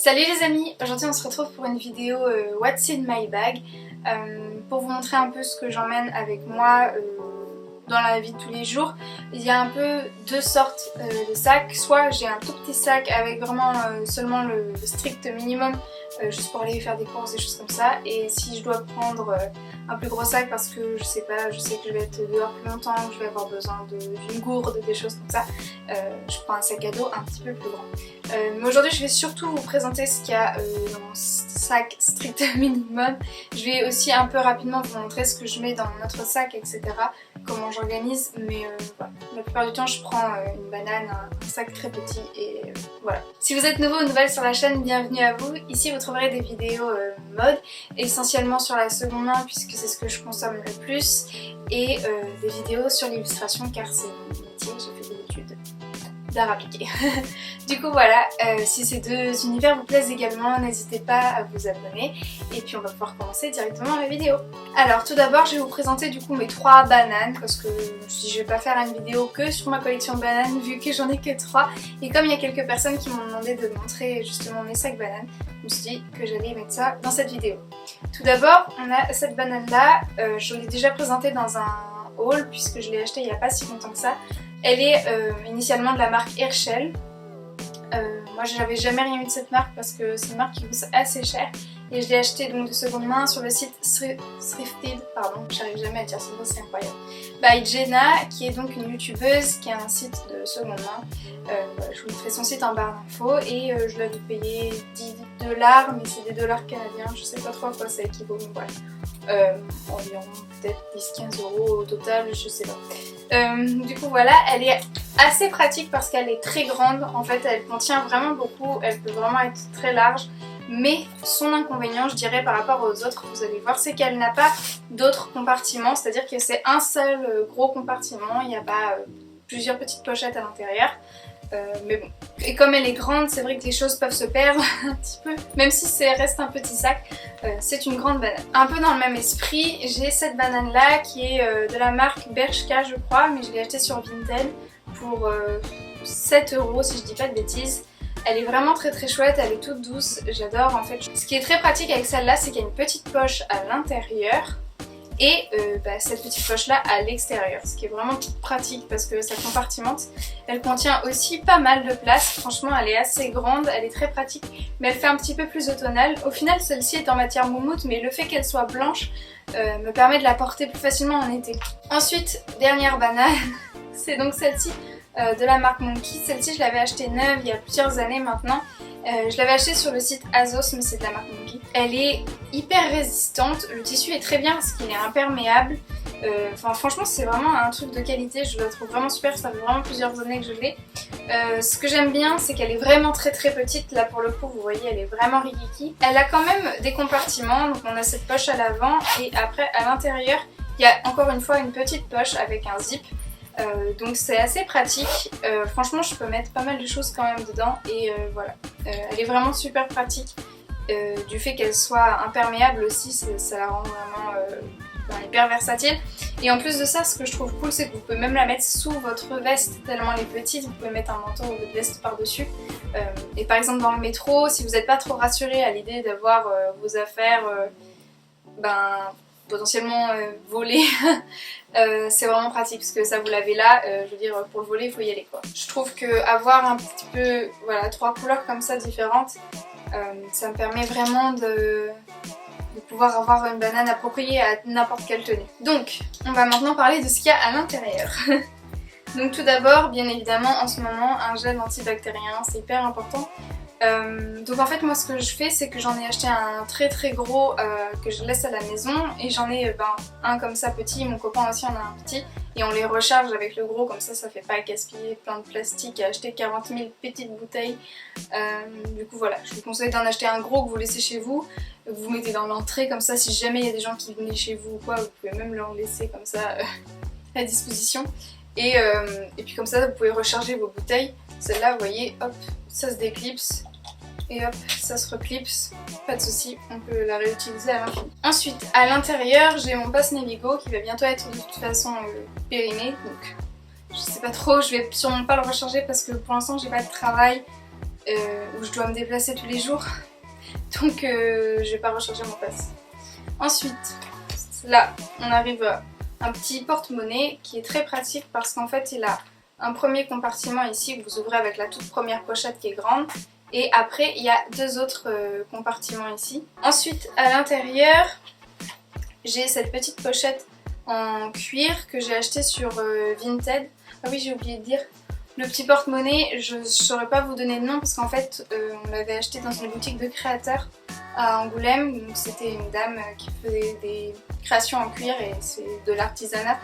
Salut les amis, aujourd'hui on se retrouve pour une vidéo What's in my bag pour vous montrer un peu ce que j'emmène avec moi dans la vie de tous les jours. Il y a un peu deux sortes de sacs, soit j'ai un tout petit sac avec vraiment seulement le strict minimum juste pour aller faire des courses, des choses comme ça, et si je dois prendre un plus gros sac parce que je sais pas, je sais que je vais être dehors plus longtemps, que je vais avoir besoin d'une gourde, des choses comme ça, je prends un sac à dos un petit peu plus grand. Mais aujourd'hui je vais surtout vous présenter ce qu'il y a dans mon sac strict minimum. Je vais aussi un peu rapidement vous montrer ce que je mets dans mon autre sac, etc. Comment j'organise, mais voilà. La plupart du temps je prends une banane, un sac très petit et voilà. Si vous êtes nouveau ou nouvelle sur la chaîne, bienvenue à vous. Ici vous trouverez des vidéos mode, essentiellement sur la seconde main puisque c'est ce que je consomme le plus, et des vidéos sur l'illustration car c'est mon métier, j'ai fait des études d'art appliqué. Du coup voilà, si ces deux univers vous plaisent également, n'hésitez pas à vous abonner et puis on va pouvoir commencer directement la vidéo. Alors tout d'abord je vais vous présenter du coup mes 3 bananes parce que je vais pas faire une vidéo que sur ma collection de bananes vu que j'en ai que 3, et comme il y a quelques personnes qui m'ont demandé de montrer justement mes sacs bananes, je me suis dit que j'allais mettre ça dans cette vidéo. Tout d'abord on a cette banane là, je l'ai déjà présentée dans un haul puisque je l'ai achetée il n'y a pas si longtemps que ça. Elle est initialement de la marque Herschel. Moi j'avais jamais rien eu de cette marque parce que c'est une marque qui coûte assez cher et je l'ai achetée donc de seconde main sur le site Thrifted, pardon, j'arrive jamais à dire ce mot, c'est incroyable, by Jenna, qui est donc une youtubeuse qui a un site de seconde main. Voilà, je vous mettrai son site en barre d'infos et je l'avais payé 10 $, mais c'est des dollars canadiens, je sais pas trop à quoi ça équivaut, donc voilà. Environ peut-être 10-15 € au total, je sais pas. Du coup voilà, elle est assez pratique parce qu'elle est très grande, en fait elle contient vraiment beaucoup, elle peut vraiment être très large, mais son inconvénient je dirais par rapport aux autres, vous allez voir, c'est qu'elle n'a pas d'autres compartiments, c'est-à-dire que c'est un seul gros compartiment, il n'y a pas plusieurs petites pochettes à l'intérieur. Mais bon, et comme elle est grande, c'est vrai que les choses peuvent se perdre un petit peu, même si ça reste un petit sac, c'est une grande banane. Un peu dans le même esprit, j'ai cette banane là qui est de la marque Bershka je crois, mais je l'ai achetée sur Vinted pour 7 € si je dis pas de bêtises. Elle est vraiment très très chouette, elle est toute douce, j'adore en fait. Ce qui est très pratique avec celle-là, c'est qu'il y a une petite poche à l'intérieur et cette petite poche là à l'extérieur, ce qui est vraiment pratique parce que ça compartimente. Elle contient aussi pas mal de place, franchement elle est assez grande, elle est très pratique, mais elle fait un petit peu plus automnale. Au final celle-ci est en matière moumoute, mais le fait qu'elle soit blanche me permet de la porter plus facilement en été. Ensuite, dernière banane, c'est donc celle-ci de la marque Monkey. Celle-ci je l'avais achetée neuve il y a plusieurs années maintenant. Je l'avais achetée sur le site Azos, mais c'est de la marque Monkey. Elle est hyper résistante, le tissu est très bien parce qu'il est imperméable. Enfin franchement c'est vraiment un truc de qualité, je la trouve vraiment super, ça fait vraiment plusieurs années que je l'ai. Ce que j'aime bien c'est qu'elle est vraiment très très petite, là pour le coup vous voyez elle est vraiment rikiki. Elle a quand même des compartiments, donc on a cette poche à l'avant et après à l'intérieur il y a encore une fois une petite poche avec un zip. Donc c'est assez pratique, franchement je peux mettre pas mal de choses quand même dedans et voilà, elle est vraiment super pratique, du fait qu'elle soit imperméable aussi ça la rend vraiment hyper versatile. Et en plus de ça, ce que je trouve cool c'est que vous pouvez même la mettre sous votre veste tellement elle est petite, vous pouvez mettre un manteau ou votre veste par dessus, et par exemple dans le métro, si vous n'êtes pas trop rassuré à l'idée d'avoir vos affaires potentiellement volées, c'est vraiment pratique parce que ça vous l'avez là, je veux dire pour le voler il faut y aller quoi. Je trouve que avoir un petit peu, voilà, 3 couleurs comme ça différentes, ça me permet vraiment de pouvoir avoir une banane appropriée à n'importe quelle tenue. Donc on va maintenant parler de ce qu'il y a à l'intérieur. Donc tout d'abord bien évidemment en ce moment un gel antibactérien, c'est hyper important. Donc en fait moi ce que je fais c'est que j'en ai acheté un très très gros que je laisse à la maison, et j'en ai un comme ça petit, mon copain aussi en a un petit, et on les recharge avec le gros, comme ça fait pas gaspiller plein de plastique et acheter 40 000 petites bouteilles. Du coup voilà, je vous conseille d'en acheter un gros que vous laissez chez vous, que vous mettez dans l'entrée, comme ça si jamais il y a des gens qui venaient chez vous ou quoi, vous pouvez même leur laisser comme ça à disposition. Et puis comme ça vous pouvez recharger vos bouteilles. Celle-là vous voyez, hop, ça se déclipse. Et hop, ça se reclipse, pas de souci, on peut la réutiliser à l'infini. Ensuite, à l'intérieur, j'ai mon pass Navigo qui va bientôt être de toute façon périmé, donc je sais pas trop, je vais sûrement pas le recharger parce que pour l'instant j'ai pas de travail où je dois me déplacer tous les jours. Donc je vais pas recharger mon pass. Ensuite, là on arrive à un petit porte-monnaie qui est très pratique parce qu'en fait il a un premier compartiment ici que vous ouvrez avec la toute première pochette qui est grande. Et après il y a deux autres compartiments ici. Ensuite à l'intérieur j'ai cette petite pochette en cuir que j'ai acheté sur Vinted. Ah oui, j'ai oublié de dire, le petit porte-monnaie, je ne saurais pas vous donner de nom parce qu'en fait on l'avait acheté dans une boutique de créateurs à Angoulême. Donc c'était une dame qui faisait des créations en cuir et c'est de l'artisanat.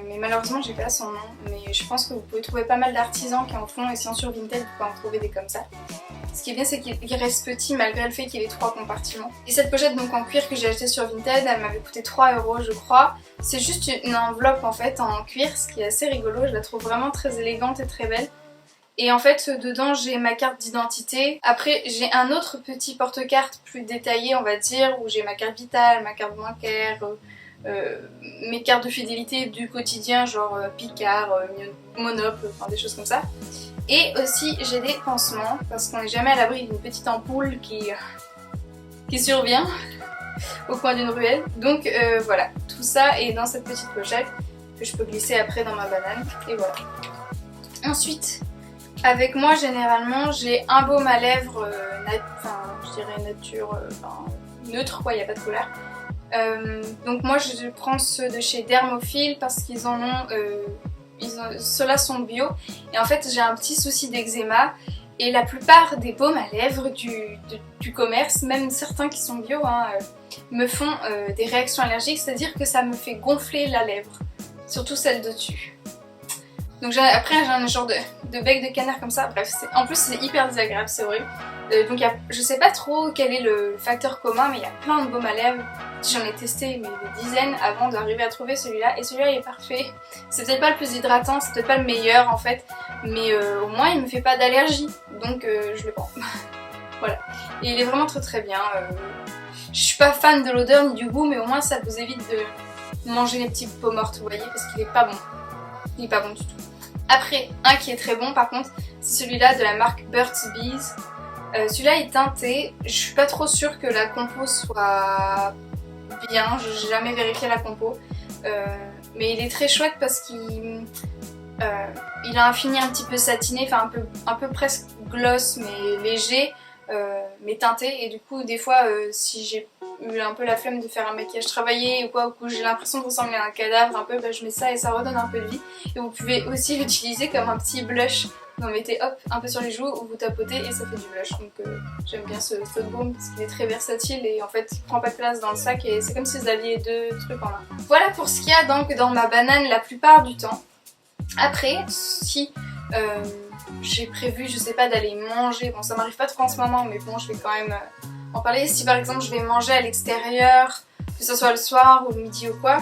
Mais malheureusement j'ai pas son nom, mais je pense que vous pouvez trouver pas mal d'artisans qui en font, et sinon sur Vinted vous pouvez en trouver des comme ça. Ce qui est bien, c'est qu'il reste petit malgré le fait qu'il ait 3 compartiments. Et cette pochette donc en cuir que j'ai acheté sur Vinted, elle m'avait coûté 3 € je crois. C'est juste une enveloppe en fait en cuir, ce qui est assez rigolo, je la trouve vraiment très élégante et très belle. Et en fait dedans j'ai ma carte d'identité. Après j'ai un autre petit porte-carte plus détaillé on va dire, où j'ai ma carte vitale, ma carte bancaire, mes cartes de fidélité du quotidien genre Picard, Monop, enfin des choses comme ça. Et aussi j'ai des pansements parce qu'on n'est jamais à l'abri d'une petite ampoule qui survient au coin d'une ruelle. Donc voilà, tout ça est dans cette petite pochette que je peux glisser après dans ma banane. Et voilà. Ensuite, avec moi généralement j'ai un baume à lèvres, je dirais nature, neutre quoi, il n'y a pas de couleur. Donc moi je prends ceux de chez Dermophile parce qu'ils en ont, ceux-là sont bio et en fait j'ai un petit souci d'eczéma et la plupart des baumes à lèvres du commerce, même certains qui sont bio, me font des réactions allergiques, c'est-à-dire que ça me fait gonfler la lèvre, surtout celle de dessus. Donc après j'ai un genre de bec de canard comme ça, bref, en plus c'est hyper désagréable, c'est horrible. Donc je sais pas trop quel est le facteur commun, mais il y a plein de baumes à lèvres. J'en ai testé mais des dizaines avant d'arriver à trouver celui-là, et celui-là il est parfait. C'est peut-être pas le plus hydratant, c'est peut-être pas le meilleur en fait, mais au moins il me fait pas d'allergie, donc je le prends. Voilà, et il est vraiment très très bien. Je suis pas fan de l'odeur ni du goût, mais au moins ça vous évite de manger les petits peaux mortes, vous voyez, parce qu'il est pas bon. Il est pas bon du tout. Après, un qui est très bon par contre, c'est celui-là de la marque Burt's Bees. Celui-là est teinté, je suis pas trop sûre que la compo soit bien, j'ai jamais vérifié la compo. Mais il est très chouette parce qu'il a un fini un petit peu satiné, enfin un peu presque gloss mais léger, mais teinté. Et du coup des fois si j'ai eu un peu la flemme de faire un maquillage travaillé ou quoi, ou que j'ai l'impression de ressembler à un cadavre un peu, je mets ça et ça redonne un peu de vie. Et vous pouvez aussi l'utiliser comme un petit blush. Vous en mettez hop un peu sur les joues ou vous tapotez et ça fait du blush. Donc j'aime bien ce baume parce qu'il est très versatile et en fait il prend pas de place dans le sac et c'est comme si vous aviez deux trucs en un. Voilà pour ce qu'il y a donc dans ma banane la plupart du temps. Après, si j'ai prévu, je sais pas, d'aller manger, bon ça m'arrive pas trop en ce moment mais bon je vais quand même en parler. Si par exemple je vais manger à l'extérieur, que ce soit le soir ou le midi ou quoi,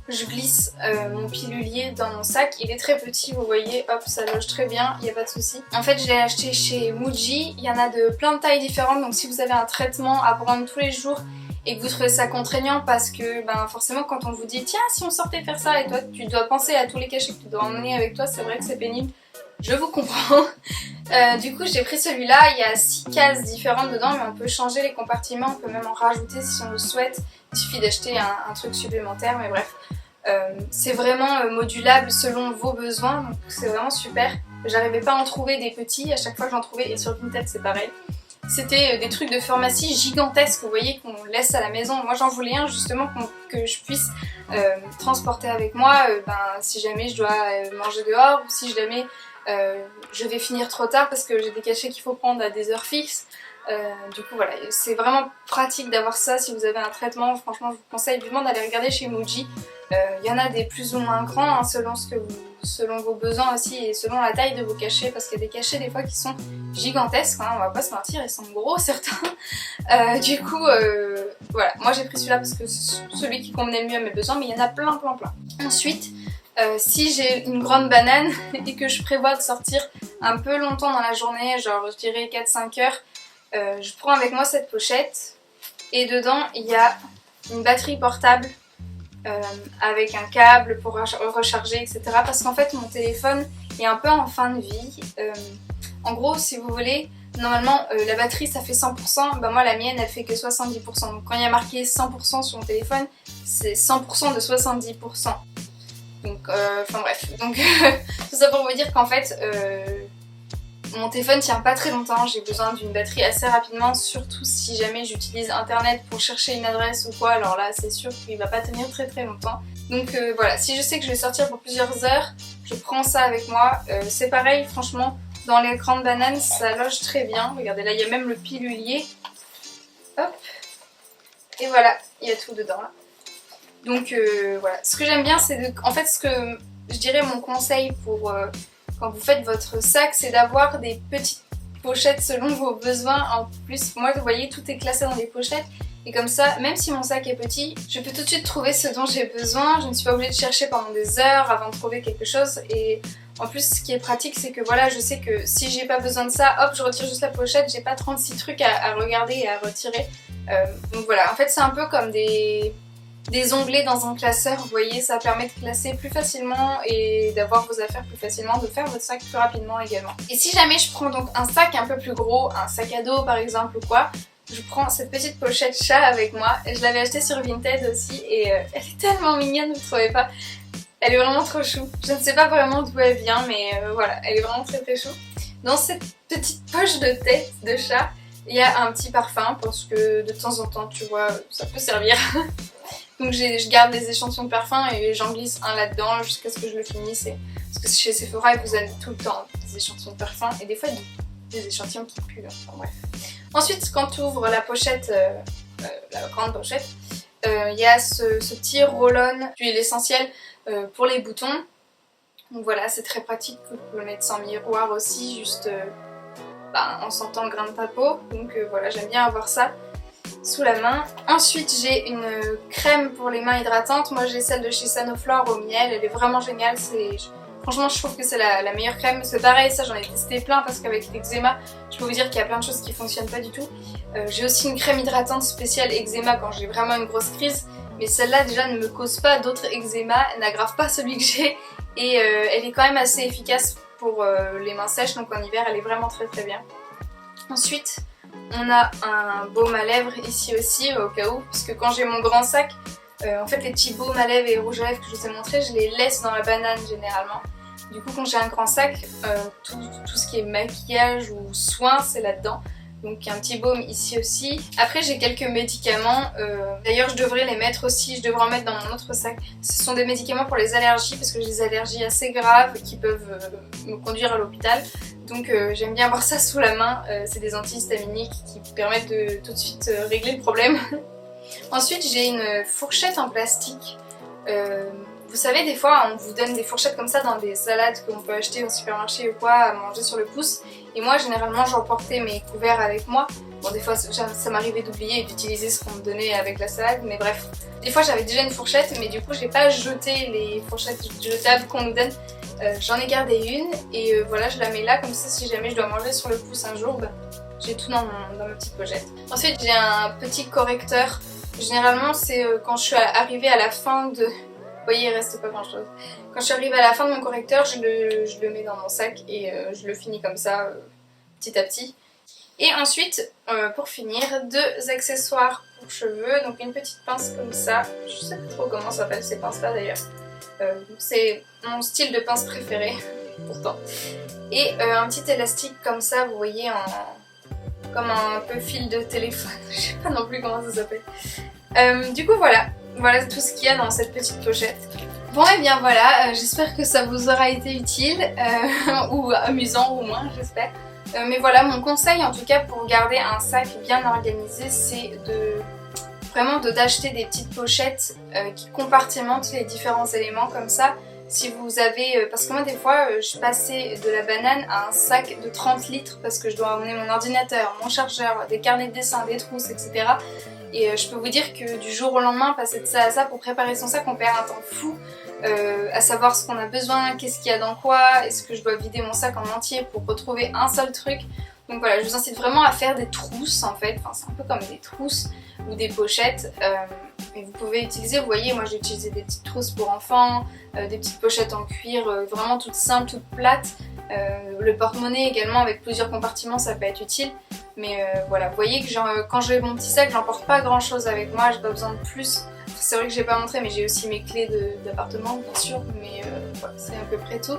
je glisse mon pilulier dans mon sac. Il est très petit, vous voyez, hop, ça loge très bien, il n'y a pas de souci. En fait, je l'ai acheté chez Muji, il y en a de plein de tailles différentes, donc si vous avez un traitement à prendre tous les jours et que vous trouvez ça contraignant parce que forcément quand on vous dit tiens si on sortait faire ça et toi tu dois penser à tous les cachets que tu dois emmener avec toi, c'est vrai que c'est pénible. Je vous comprends. Du coup j'ai pris celui-là, il y a 6 cases différentes dedans mais on peut changer les compartiments, on peut même en rajouter si on le souhaite. Il suffit d'acheter un truc supplémentaire mais bref. C'est vraiment modulable selon vos besoins donc c'est vraiment super. J'arrivais pas à en trouver des petits, à chaque fois que j'en trouvais, et sur Vinted c'est pareil. C'était des trucs de pharmacie gigantesques, vous voyez, qu'on laisse à la maison. Moi j'en voulais un justement que je puisse transporter avec moi si jamais je dois manger dehors ou si jamais je vais finir trop tard parce que j'ai des cachets qu'il faut prendre à des heures fixes. Du coup voilà, c'est vraiment pratique d'avoir ça si vous avez un traitement. Franchement je vous conseille vivement d'aller regarder chez Muji. Il y en a des plus ou moins grands selon vos besoins aussi et selon la taille de vos cachets, parce qu'il y a des cachets des fois qui sont gigantesques, on va pas se mentir, ils sont gros certains. Du coup voilà, moi j'ai pris celui-là parce que c'est celui qui convenait le mieux à mes besoins, mais il y en a plein. Ensuite si j'ai une grande banane et que je prévois de sortir un peu longtemps dans la journée, genre je dirais 4-5 heures, je prends avec moi cette pochette et dedans il y a une batterie portable avec un câble pour recharger etc. Parce qu'en fait mon téléphone est un peu en fin de vie. En gros si vous voulez, Normalement la batterie ça fait 100%, bah moi la mienne elle fait que 70%. Donc quand il y a marqué 100% sur mon téléphone, c'est 100% de 70%. Donc enfin bref, donc tout ça pour vous dire qu'en fait mon téléphone tient pas très longtemps, j'ai besoin d'une batterie assez rapidement, surtout si jamais j'utilise internet pour chercher une adresse ou quoi, alors là c'est sûr qu'il va pas tenir très longtemps. Donc voilà, si je sais que je vais sortir pour plusieurs heures, je prends ça avec moi. C'est pareil, franchement, dans les grandes bananes, ça loge très bien. Regardez, là il y a même le pilulier. Hop. Et voilà, il y a tout dedans là. Donc voilà, ce que j'aime bien c'est de... En fait ce que je dirais mon conseil pour... quand vous faites votre sac, c'est d'avoir des petites pochettes selon vos besoins. En plus, moi, vous voyez, tout est classé dans des pochettes. Et comme ça, même si mon sac est petit, je peux tout de suite trouver ce dont j'ai besoin. Je ne suis pas obligée de chercher pendant des heures avant de trouver quelque chose. Et en plus, ce qui est pratique, c'est que voilà, je sais que si j'ai pas besoin de ça, hop, je retire juste la pochette. J'ai pas 36 trucs à regarder et à retirer. Donc voilà, en fait, c'est un peu comme des onglets dans un classeur, vous voyez, ça permet de classer plus facilement et d'avoir vos affaires plus facilement, de faire votre sac plus rapidement également. Et si jamais je prends donc un sac un peu plus gros, un sac à dos par exemple ou quoi, je prends cette petite pochette chat avec moi. Je l'avais achetée sur Vinted aussi et elle est tellement mignonne, vous trouvez pas? Elle est vraiment trop chou. Je ne sais pas vraiment d'où elle vient, mais voilà, elle est vraiment très chou. Dans cette petite poche de tête de chat, il y a un petit parfum parce que de temps en temps, tu vois, ça peut servir. Donc je garde des échantillons de parfum et j'en glisse un là-dedans jusqu'à ce que je le finisse. Parce que chez Sephora, vous avez tout le temps des échantillons de parfum et des fois des échantillons qui puent. Enfin bref. Ensuite, quand tu ouvres la pochette, la grande pochette, il y a ce petit roll-on d'huile essentielle pour les boutons. Donc voilà, c'est très pratique. Vous pouvez le mettre sans miroir aussi, juste en sentant le grain de ta peau. Donc voilà, j'aime bien avoir ça sous la main. Ensuite j'ai une crème pour les mains hydratantes. Moi j'ai celle de chez Sanoflore au miel, elle est vraiment géniale. Franchement je trouve que c'est la meilleure crème. C'est pareil, ça j'en ai testé plein parce qu'avec l'eczéma je peux vous dire qu'il y a plein de choses qui fonctionnent pas du tout. J'ai aussi une crème hydratante spéciale eczéma quand j'ai vraiment une grosse crise. Mais celle-là déjà ne me cause pas d'autres eczéma, elle n'aggrave pas celui que j'ai. Et elle est quand même assez efficace pour les mains sèches, donc en hiver elle est vraiment très bien. Ensuite on a un baume à lèvres ici aussi au cas où, parce que quand j'ai mon grand sac, en fait les petits baumes à lèvres et rouges à lèvres que je vous ai montré, je les laisse dans la banane généralement. Du coup quand j'ai un grand sac, tout ce qui est maquillage ou soins c'est là-dedans. Donc un petit baume ici aussi. Après j'ai quelques médicaments, d'ailleurs je devrais les mettre aussi, je devrais en mettre dans mon autre sac. Ce sont des médicaments pour les allergies parce que j'ai des allergies assez graves qui peuvent me conduire à l'hôpital. Donc j'aime bien avoir ça sous la main, c'est des antihistaminiques qui permettent de tout de suite régler le problème. Ensuite j'ai une fourchette en plastique. Vous savez, des fois on vous donne des fourchettes comme ça dans des salades qu'on peut acheter au supermarché ou quoi à manger sur le pouce. Et moi généralement j'emportais mes couverts avec moi. Bon des fois ça m'arrivait d'oublier et d'utiliser ce qu'on me donnait avec la salade, mais bref. Des fois j'avais déjà une fourchette mais du coup j'ai pas jeté les fourchettes jetables qu'on nous donne. J'en ai gardé une et voilà je la mets là comme ça si jamais je dois manger sur le pouce un jour, j'ai tout dans ma petite pochette. Ensuite j'ai un petit correcteur. Généralement c'est quand je suis arrivée à la fin de... Vous voyez, il reste pas grand chose. Quand je suis arrivée à la fin de mon correcteur, je le mets dans mon sac et je le finis comme ça, petit à petit. Et ensuite, pour finir, deux accessoires pour cheveux. Donc une petite pince comme ça. Je sais pas trop comment s'appellent ces pinces-là d'ailleurs. C'est mon style de pince préféré, pourtant. Et un petit élastique comme ça, vous voyez, comme un peu fil de téléphone. Je sais pas non plus comment ça s'appelle. Du coup, voilà. Voilà tout ce qu'il y a dans cette petite pochette. Bon et bien voilà, j'espère que ça vous aura été utile ou amusant au moins, j'espère. Mais voilà, mon conseil en tout cas pour garder un sac bien organisé, c'est vraiment d'acheter des petites pochettes qui compartimentent les différents éléments comme ça. Si vous avez, parce que moi des fois je passais de la banane à un sac de 30 litres parce que je dois emmener mon ordinateur, mon chargeur, des carnets de dessin, des trousses, etc. Et je peux vous dire que du jour au lendemain, passer de ça à ça pour préparer son sac, on perd un temps fou à savoir ce qu'on a besoin, qu'est-ce qu'il y a dans quoi, est-ce que je dois vider mon sac en entier pour retrouver un seul truc. Donc voilà, je vous incite vraiment à faire des trousses en fait, enfin c'est un peu comme des trousses ou des pochettes. Et vous pouvez utiliser, vous voyez, moi j'ai utilisé des petites trousses pour enfants, des petites pochettes en cuir vraiment toutes simples, toutes plates. Le porte-monnaie également avec plusieurs compartiments, ça peut être utile. Mais voilà, vous voyez que quand j'ai mon petit sac, j'emporte pas grand chose avec moi, j'ai pas besoin de plus. C'est vrai que j'ai pas montré, mais j'ai aussi mes clés d'appartement bien sûr, mais voilà, c'est à peu près tout.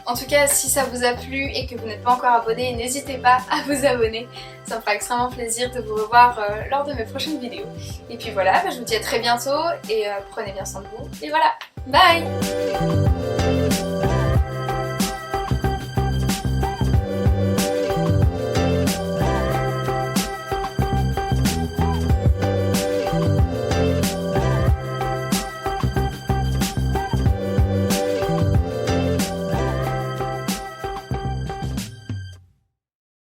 En tout cas, si ça vous a plu et que vous n'êtes pas encore abonné, n'hésitez pas à vous abonner. Ça me fera extrêmement plaisir de vous revoir lors de mes prochaines vidéos. Et puis voilà, je vous dis à très bientôt et prenez bien soin de vous. Et voilà, bye!